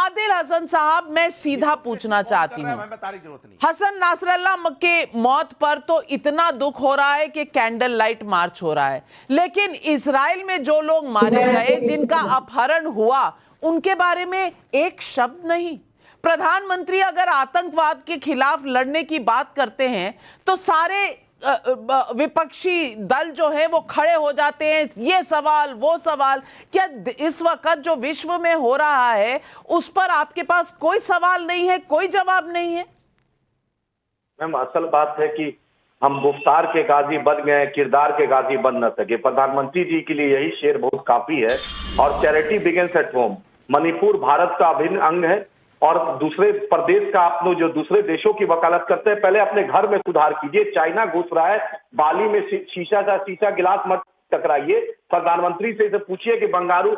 आदिल हसन साहब, मैं सीधा पूछना चाहती हूँ, हसन नासरल्लाह के मौत पर तो इतना दुख हो रहा है कि कैंडल लाइट मार्च हो रहा है, लेकिन इजराइल में जो लोग मारे गए, जिनका अपहरण हुआ, उनके बारे में एक शब्द नहीं। प्रधानमंत्री अगर आतंकवाद के खिलाफ लड़ने की बात करते हैं तो सारे विपक्षी दल जो है वो खड़े हो जाते हैं, ये सवाल वो सवाल। क्या इस वक्त जो विश्व में हो रहा है उस पर आपके पास कोई सवाल नहीं है, कोई जवाब नहीं है? मैम, असल बात है कि हम गुफ्तार के गाजी बन गए, किरदार के गाजी बन न सके। प्रधानमंत्री जी के लिए यही शेर बहुत काफी है। और charity begins at home. Manipur Bharat का अभिन्न अंग है और दूसरे प्रदेश का आप लोग जो दूसरे देशों की वकालत करते हैं, पहले अपने घर में सुधार कीजिए। चाइना घुस रहा है, बाली में शीशा गिलास मत टकराइए। प्रधानमंत्री से इसे पूछिए कि बंगारू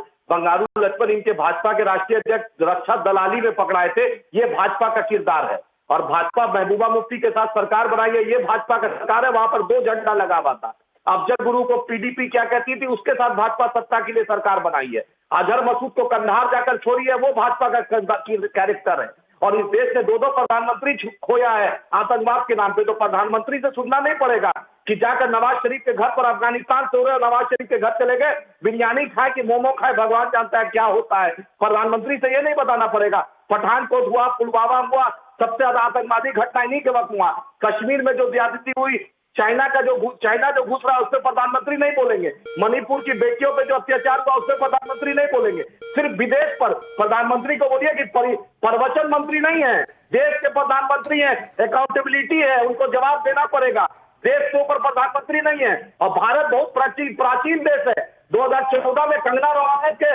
लक्ष्मण इनके भाजपा के राष्ट्रीय अध्यक्ष रक्षा दलाली में पकड़ाए थे, ये भाजपा का किरदार है। और भाजपा महबूबा मुफ्ती के साथ सरकार बनाई है, ये भाजपा का सरकार है। वहां पर 2 झंडा लगा हुआ था। अफजल गुरु को पीडीपी क्या कहती थी, उसके साथ भाजपा सत्ता के लिए सरकार बनाई है। अजहर मसूद को कंधार जाकर छोड़ी है, वो भाजपा का कैरेक्टर है। और इस देश ने 2 प्रधानमंत्री खोया है आतंकवाद के नाम पे। तो प्रधानमंत्री से सुनना नहीं पड़ेगा कि जाकर नवाज शरीफ के घर पर अफगानिस्तान से हो रहे, नवाज शरीफ के घर चले गए, बिरयानी खाए कि मोमो खाए, भगवान जानता है क्या होता है। प्रधानमंत्री से ये नहीं बताना पड़ेगा। पठानकोट हुआ, पुलवामा हुआ, सबसे ज्यादा आतंकवादी घटना इन्हीं के वक्त हुआ। कश्मीर में जो ज्यादती हुई, चाइना जो घुस रहा है, उस पर प्रधानमंत्री नहीं बोलेंगे। मणिपुर की बेटियों पे जो अत्याचार हुआ, उस पर प्रधानमंत्री नहीं बोलेंगे। सिर्फ विदेश पर प्रधानमंत्री को बोलिए कि प्रवचन मंत्री नहीं है, देश के प्रधानमंत्री है, अकाउंटेबिलिटी है, उनको जवाब देना पड़ेगा। देश के ऊपर प्रधानमंत्री नहीं है। और भारत बहुत प्राचीन देश है। 2014 में कंगना रनावत के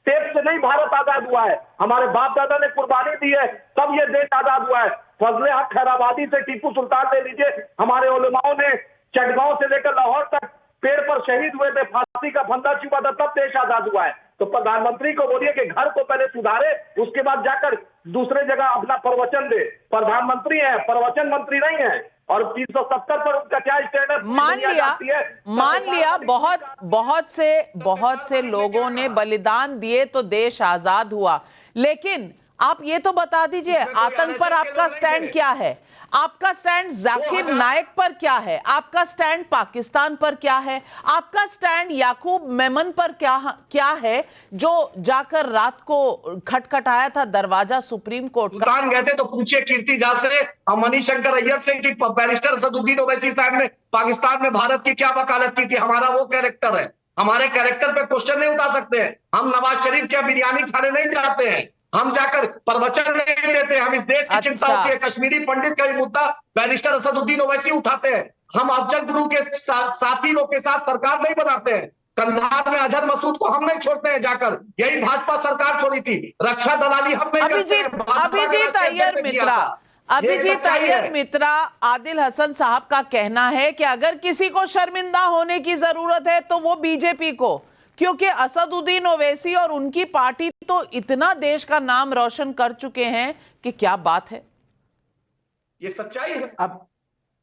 टेप से नहीं भारत आजाद हुआ है, हमारे बाप दादा ने कुर्बानी दी है, तब ये देश आजाद हुआ है। फजले हक खैराबादी से टीपू सुल्तान ले लीजिए, हमारे उलमाओं ने चटगांव से लेकर लाहौर तक पेड़ पर शहीद हुए थे, फांसी का फंदा चुका था, तब देश आजाद हुआ है। तो प्रधानमंत्री को बोलिए कि घर को पहले सुधारे, उसके बाद जाकर दूसरे जगह अपना प्रवचन दे। प्रधानमंत्री है, प्रवचन मंत्री नहीं है। और 370 पर उनका क्या स्टैंड है? मान लिया बहुत से लोगों ने बलिदान दिए तो देश आजाद हुआ, लेकिन आप ये तो बता दीजिए आतंक पर आपका स्टैंड क्या है? आपका स्टैंड जाकिर नायक पर क्या है? आपका स्टैंड पाकिस्तान पर क्या है? आपका स्टैंड याकूब मेमन पर क्या है, जो जाकर रात को खटखटाया था दरवाजा सुप्रीम कोर्ट का? सुल्तान गए थे तो पूछे कीर्ति झा से, मणिशंकर अय्यर से कि बैरिस्टर असदुद्दीन ओवैसी साहब ने पाकिस्तान में भारत की क्या वकालत की थी। हमारा वो कैरेक्टर है, हमारे कैरेक्टर पे क्वेश्चन नहीं उठा सकते हैं। हम नवाज शरीफ क्या बिरयानी खाने नहीं जाते हैं, हम जाकर प्रवचन नहीं देते। हम इस देश की चिंता होती है, कश्मीरी पंडित का मुद्दा बैरिस्टर असदुद्दीन ओवैसी उठाते हैं। हम अफजल गुरु के साथी लोग के साथ सरकार नहीं बनाते हैं। कंधार में अजहर मसूद को हम नहीं छोड़ते हैं जाकर, यही भाजपा सरकार छोड़ी थी। रक्षा दलाली हम नहीं करते हैं। अभिजीत अय्यर मित्रा, आदिल हसन साहब का कहना है कि अगर किसी को शर्मिंदा होने की जरूरत है तो वो बीजेपी को, क्योंकि असदुद्दीन ओवैसी और उनकी पार्टी तो इतना देश का नाम रोशन कर चुके हैं कि क्या बात है। ये सच्चाई है।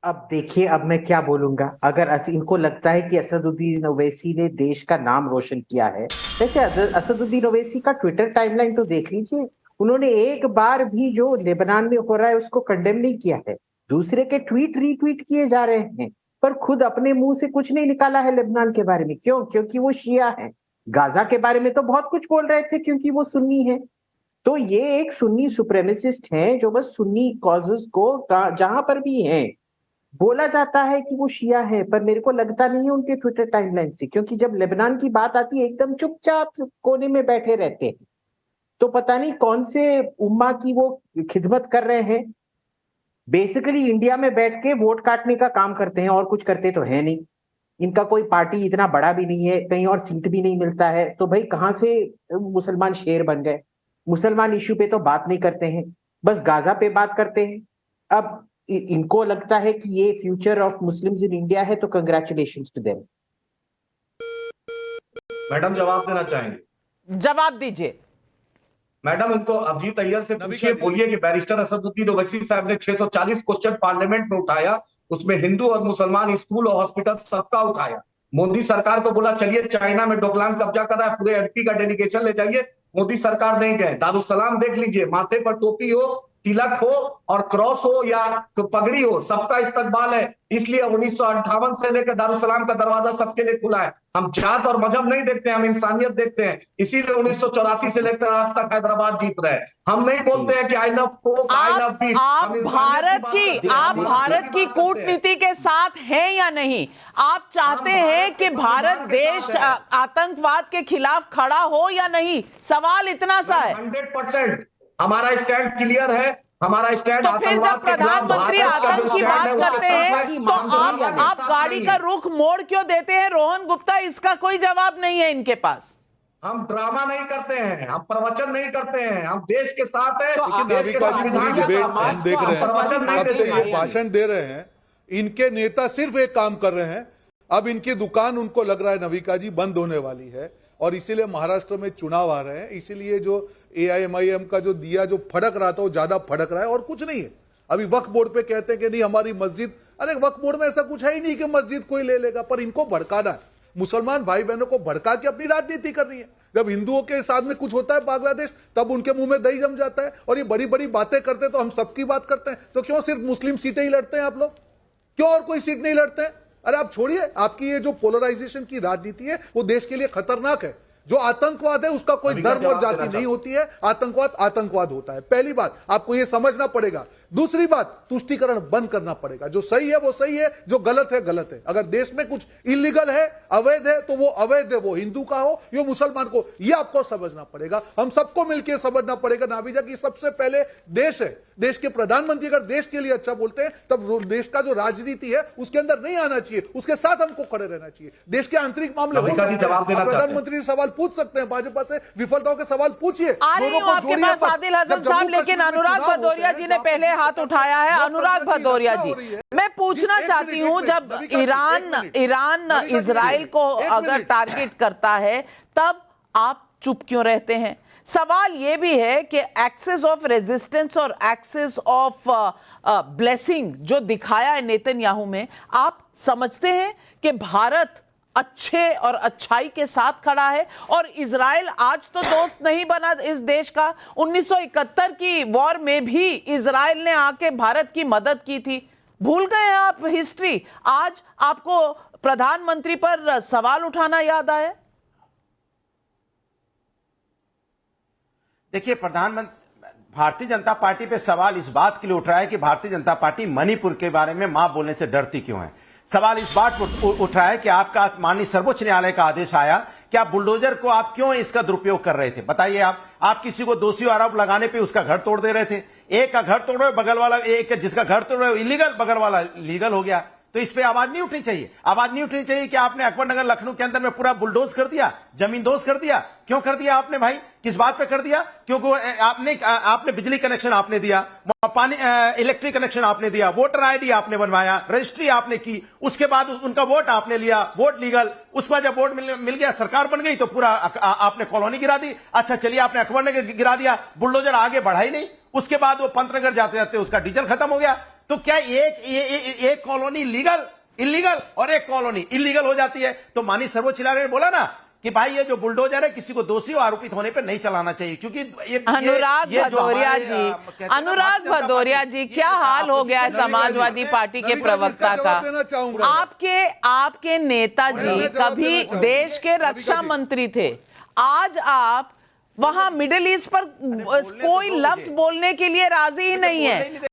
अब देखिए, अब मैं क्या बोलूंगा। अगर इनको लगता है कि असदुद्दीन ओवैसी ने देश का नाम रोशन किया है, वैसे असदुद्दीन ओवैसी का ट्विटर टाइमलाइन तो देख लीजिए। उन्होंने एक बार भी जो लेबनान में हो रहा है उसको कंडेम नहीं किया है। दूसरे के ट्वीट रीट्वीट किए जा रहे हैं, पर खुद अपने मुंह से कुछ नहीं निकाला है लेबनान के बारे में। क्यों? क्योंकि वो शिया है। गाजा के बारे में तो बहुत कुछ बोल रहे थे क्योंकि वो सुन्नी है। तो ये एक सुन्नी सुप्रेमिसिस्ट है जो बस सुन्नी कॉजेस को जहां पर भी है बोला जाता है कि वो शिया है, पर मेरे को लगता नहीं है उनके ट्विटर टाइमलाइन से, क्योंकि जब लेबनान की बात आती है एकदम चुपचाप कोने में बैठे रहते हैं। तो पता नहीं कौन से उम्मा की वो खिदमत कर रहे हैं। बेसिकली इंडिया में बैठ के वोट काटने का काम करते हैं और कुछ करते तो है नहीं। इनका कोई पार्टी इतना बड़ा भी नहीं है, कहीं और सीट भी नहीं मिलता है, तो भाई कहां से मुसलमान शेर बन गए? मुसलमान इश्यू पे तो बात नहीं करते हैं, बस गाजा पे बात करते हैं। अब इनको लगता है कि ये future of Muslims in India है, तो कंग्रेचुलेशंस टू देम। मैडम जवाब देना चाहेंगे? जवाब दीजिए मैडम। उनको अभिजीत अय्यर से पूछिए, बोलिए कि बैरिस्टर असदुद्दीन ओवैसी साहब ने 640 क्वेश्चन पार्लियामेंट में उठाया, उसमें हिंदू और मुसलमान, स्कूल और हॉस्पिटल सबका उठाया। मोदी सरकार को बोला चलिए चाइना में डोकलाम कब्जा कर रहा है, पूरे एमपी का डेलीगेशन ले जाइए, मोदी सरकार नहीं गए। दारुसलाम देख लीजिए, माथे पर टोपी हो, तिलक हो और क्रॉस हो या पगड़ी हो, सबका इस्तकबाल है। इसलिए 1958 से लेकर दारुसलाम का दरवाजा सबके लिए खुला है। हम जात और मजहब नहीं देखते हैं, हम इंसानियत देखते हैं। इसीलिए 1984 से लेकर आज तक हैदराबाद जीत रहे हैं। हम नहीं बोलते हैं कि I love Coke, I love beef. आप भारत की कूटनीति के साथ हैं या नहीं? आप चाहते हैं कि भारत देश आतंकवाद के खिलाफ खड़ा हो या नहीं? सवाल इतना सा है। 100% हमारा स्टैंड क्लियर है। हमारा स्टैंड, तो फिर जब प्रधानमंत्री आतंक की बात करते हैं तो आप गाड़ी का रुख मोड़ क्यों देते हैं? रोहन गुप्ता, इसका कोई जवाब नहीं है इनके पास। हम ड्रामा नहीं करते हैं, हम प्रवचन नहीं करते हैं, हम देश के साथ है। नाविका जी पूरी डिबेट हम देख रहे हैं, अब से ये भाषण दे रहे हैं, इनके नेता सिर्फ एक काम कर रहे हैं। अब इनकी दुकान उनको लग रहा है नविका जी बंद होने वाली है और इसीलिए महाराष्ट्र में चुनाव आ रहे हैं। इसीलिए जो AIMIM का जो दिया जो फड़क रहा था वो ज्यादा फड़क रहा है और कुछ नहीं है। अभी वक्फ बोर्ड पे कहते हैं कि नहीं हमारी मस्जिद, अरे वक्फ बोर्ड में ऐसा कुछ है ही नहीं कि मस्जिद कोई ले लेगा, पर इनको भड़काना है। मुसलमान भाई बहनों को भड़का के अपनी राजनीति करनी है। जब हिंदुओं के साथ में कुछ होता है बांग्लादेश, तब उनके मुंह में दही जम जाता है और ये बड़ी बड़ी बातें करते हैं। तो हम सबकी बात करते हैं, तो क्यों सिर्फ मुस्लिम सीटें ही लड़ते हैं आप लोग? क्यों और कोई सीट नहीं लड़ते हैं? अरे आप छोड़िए, आपकी ये जो पोलराइजेशन की राजनीति है वो देश के लिए खतरनाक है। जो आतंकवाद है उसका कोई धर्म और जाति नहीं होती है, आतंकवाद आतंकवाद होता है। पहली बात आपको यह समझना पड़ेगा। दूसरी बात, तुष्टीकरण बंद करना पड़ेगा। जो सही है वो सही है, जो गलत है गलत है। अगर देश में कुछ इलीगल है, अवैध है, तो वो अवैध है, वो हिंदू का हो या मुसलमान को, ये आपको समझना पड़ेगा। हम सबको मिलकर समझना पड़ेगा नाविजा की सबसे पहले देश है। देश के प्रधानमंत्री अगर देश के लिए अच्छा बोलते हैं तब देश का जो राजनीति है उसके अंदर नहीं आना चाहिए, उसके साथ हमको खड़े रहना चाहिए। देश के आंतरिक मामले हो सकते हैं, प्रधानमंत्री सवाल पूछ सकते हैं, भाजपा से विफलताओं के सवाल पूछिए। आपके पास आदिल हसन साहब, लेकिन अनुराग भदौरिया जी ने पहले हाथ उठाया है। अनुराग भदौरिया जी, मैं पूछना चाहती हूं, जब ईरान इजराइल को अगर टारगेट करता है तब आप चुप क्यों रहते हैं? सवाल यह भी है कि एक्सेस ऑफ रेजिस्टेंस और एक्सेस ऑफ ब्लेसिंग जो दिखाया है नेतन्याहू में, आप समझते हैं कि भारत अच्छे और अच्छाई के साथ खड़ा है और इजराइल आज तो दोस्त नहीं बना इस देश का? 1971 की वॉर में भी इजराइल ने आके भारत की मदद की थी। भूल गए हैं आप हिस्ट्री? आज आपको प्रधानमंत्री पर सवाल उठाना याद आया? देखिए, भारतीय जनता पार्टी पे सवाल इस बात के लिए उठ रहा है कि भारतीय जनता पार्टी मणिपुर के बारे में मां बोलने से डरती क्यों है। सवाल इस बात उठ रहा है कि आपका माननीय सर्वोच्च न्यायालय का आदेश आया कि आप बुलडोजर को आप क्यों इसका दुरुपयोग कर रहे थे? बताइए। आप किसी को दोषी आरोप लगाने पे उसका घर तोड़ दे रहे थे। एक का घर तोड़ रहे, बगल वाला, एक जिसका घर तोड़ रहे इलीगल, बगल वाला लीगल हो गया। तो इस पे आवाज नहीं उठनी चाहिए। आवाज नहीं उठनी चाहिए कि आपने अकबरनगर लखनऊ के अंदर में पूरा बुलडोज कर दिया, जमीन दोज कर दिया। क्यों कर दिया आपने भाई? किस बात पे कर दिया? क्योंकि आपने बिजली कनेक्शन आपने दिया, पानी इलेक्ट्रिक कनेक्शन आपने दिया, वोटर आईडी आपने बनवाया, रजिस्ट्री आपने की, उसके बाद उनका वोट आपने लिया, वोट लीगल। उसके बाद जब वोट मिल गया, सरकार बन गई, तो पूरा आपने कॉलोनी गिरा दी। अच्छा चलिए, आपने अकबरनगर गिरा दिया, बुलडोजर आगे बढ़ा ही नहीं। उसके बाद वो पंतनगर जाते जाते उसका डीजल खत्म हो गया। तो क्या एक कॉलोनी लीगल इलीगल और एक कॉलोनी इलीगल हो जाती है? तो माननीय सर्वोच्च न्यायालय ने बोला ना कि भाई ये जो बुलडोजर है किसी को दोषी और आरोपित होने पर नहीं चलाना चाहिए, क्योंकि अनुराग भदौरिया जी, क्या हाल हो गया है समाजवादी पार्टी के प्रवक्ता का? आपके नेताजी कभी देश के रक्षा मंत्री थे, आज आप वहां मिडिल ईस्ट पर कोई लफ्ज बोलने के लिए राजी ही नहीं है।